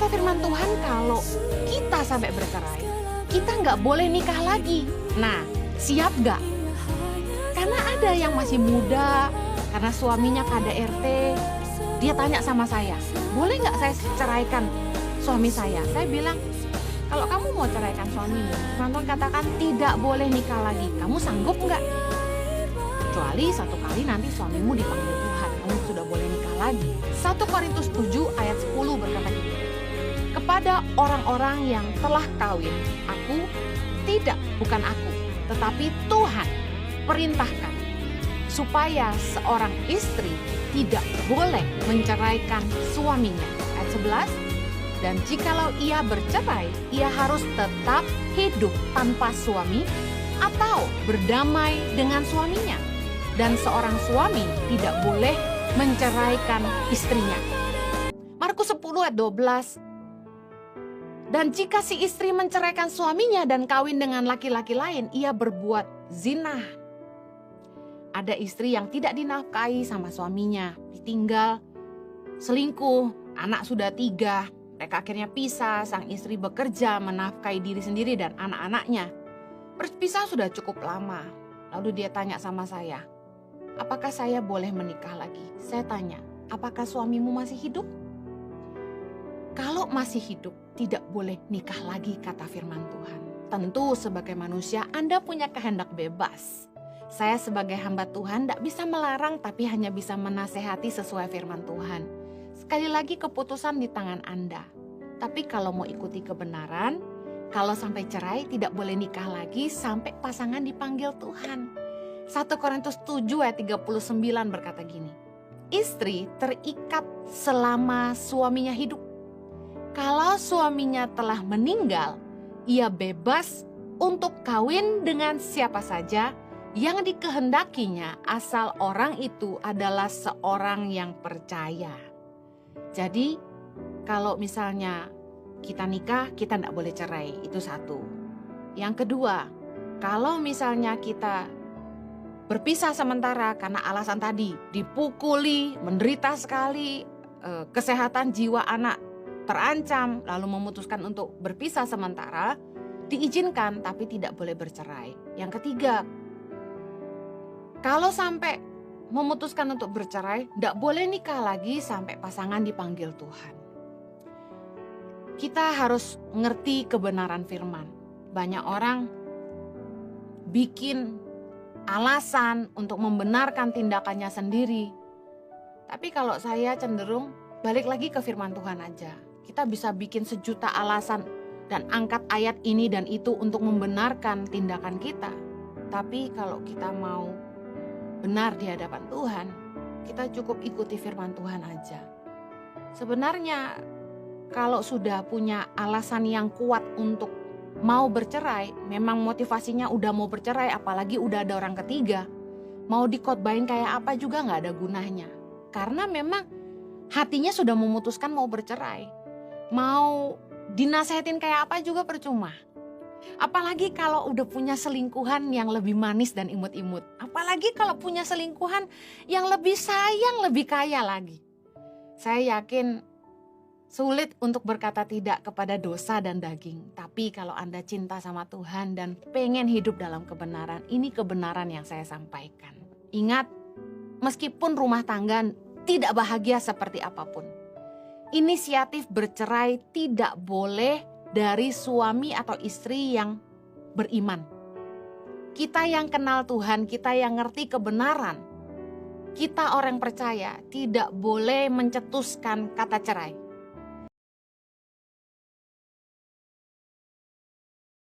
kata firman Tuhan kalau kita sampai bercerai, kita nggak boleh nikah lagi. Nah, siap nggak? Karena ada yang masih muda, karena suaminya KDRT, dia tanya sama saya, boleh nggak saya ceraikan suami saya? Saya bilang, kalau kamu mau ceraikan suamimu, firman Tuhan katakan tidak boleh nikah lagi. Kamu sanggup nggak? Kecuali satu kali nanti suamimu dipanggil Tuhan, kamu sudah boleh nikah lagi. 1 Korintus 7 ayat 10 berkata gini, kepada orang-orang yang telah kawin, bukan aku, tetapi Tuhan perintahkan supaya seorang istri tidak boleh menceraikan suaminya. Ayat 11, dan jikalau ia bercerai, ia harus tetap hidup tanpa suami atau berdamai dengan suaminya. Dan seorang suami tidak boleh menceraikan istrinya. Markus 10 ayat 12. Dan jika si istri menceraikan suaminya dan kawin dengan laki-laki lain, ia berbuat zina. Ada istri yang tidak dinafkahi sama suaminya, ditinggal, selingkuh, anak sudah 3. Mereka akhirnya pisah, sang istri bekerja menafkahi diri sendiri dan anak-anaknya. Berpisah sudah cukup lama. Lalu dia tanya sama saya, apakah saya boleh menikah lagi? Saya tanya, apakah suamimu masih hidup? Kalau masih hidup, tidak boleh nikah lagi, kata firman Tuhan. Tentu sebagai manusia Anda punya kehendak bebas. Saya sebagai hamba Tuhan tidak bisa melarang, tapi hanya bisa menasehati sesuai firman Tuhan. Sekali lagi keputusan di tangan Anda. Tapi kalau mau ikuti kebenaran, kalau sampai cerai tidak boleh nikah lagi sampai pasangan dipanggil Tuhan. 1 Korintus 7 ayat 39 berkata gini, istri terikat selama suaminya hidup. Kalau suaminya telah meninggal, ia bebas untuk kawin dengan siapa saja yang dikehendakinya, asal orang itu adalah seorang yang percaya. Jadi kalau misalnya kita nikah, kita tidak boleh cerai, itu satu. Yang kedua, kalau misalnya kita berpisah sementara karena alasan tadi, dipukuli, menderita sekali, kesehatan jiwa anak terancam, lalu memutuskan untuk berpisah sementara, diizinkan tapi tidak boleh bercerai. Yang ketiga, kalau sampai memutuskan untuk bercerai, tidak boleh nikah lagi sampai pasangan dipanggil Tuhan. Kita harus ngerti kebenaran firman. Banyak orang bikin alasan untuk membenarkan tindakannya sendiri. Tapi kalau saya cenderung balik lagi ke firman Tuhan aja. Kita bisa bikin sejuta alasan dan angkat ayat ini dan itu untuk membenarkan tindakan kita. Tapi kalau kita mau benar di hadapan Tuhan, kita cukup ikuti firman Tuhan aja. Sebenarnya kalau sudah punya alasan yang kuat untuk mau bercerai, memang motivasinya udah mau bercerai, apalagi udah ada orang ketiga, mau dikotbahin kayak apa juga gak ada gunanya. Karena memang hatinya sudah memutuskan mau bercerai. Mau dinasehatin kayak apa juga percuma. Apalagi kalau udah punya selingkuhan yang lebih manis dan imut-imut. Apalagi kalau punya selingkuhan yang lebih sayang, lebih kaya lagi. Saya yakin sulit untuk berkata tidak kepada dosa dan daging. Tapi kalau Anda cinta sama Tuhan dan pengen hidup dalam kebenaran, ini kebenaran yang saya sampaikan. Ingat, meskipun rumah tangga tidak bahagia seperti apapun, inisiatif bercerai tidak boleh dari suami atau istri yang beriman. Kita yang kenal Tuhan, kita yang ngerti kebenaran, kita orang percaya tidak boleh mencetuskan kata cerai.